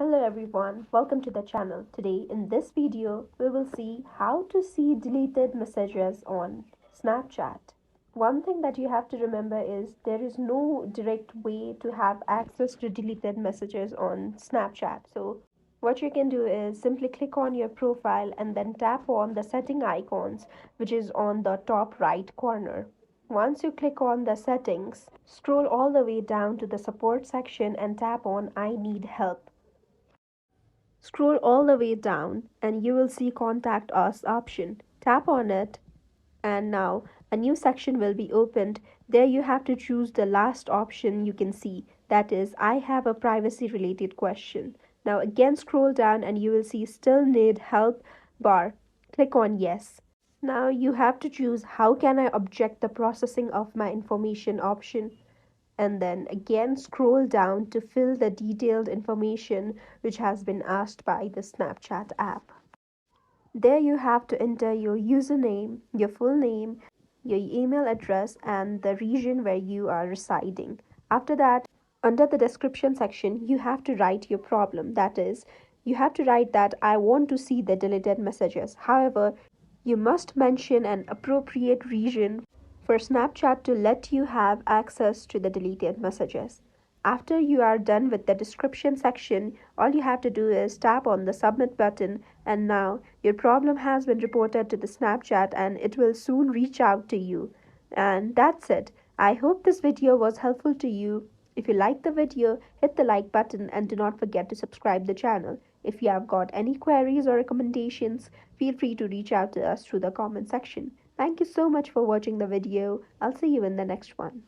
Hello everyone, welcome to the channel. Today in this video, we will see how to see deleted messages on Snapchat. One thing that you have to remember is there is no direct way to have access to deleted messages on Snapchat. So what you can do is simply click on your profile and then tap on the setting icons, which is on the top right corner. Once you click on the settings, scroll all the way down to the support section and tap on I need help. Scroll all the way down and you will see Contact Us option. Tap on it and now a new section will be opened. There you have to choose the last option you can see, that is I have a privacy related question. Now again scroll down and you will see Still Need Help bar. Click on Yes. Now you have to choose How can I object the processing of my information option, and then again scroll down to fill the detailed information which has been asked by the Snapchat app. There you have to enter your username, your full name, your email address, and the region where you are residing. After that, under the description section, you have to write your problem. That is, you have to write that I want to see the deleted messages. However, you must mention an appropriate region for Snapchat to let you have access to the deleted messages. After you are done with the description section, all you have to do is tap on the submit button, and now your problem has been reported to the Snapchat and it will soon reach out to you. And that's it. I hope this video was helpful to you. If you liked the video, hit the like button and do not forget to subscribe the channel. If you have got any queries or recommendations, feel free to reach out to us through the comment section. Thank you so much for watching the video. I'll see you in the next one.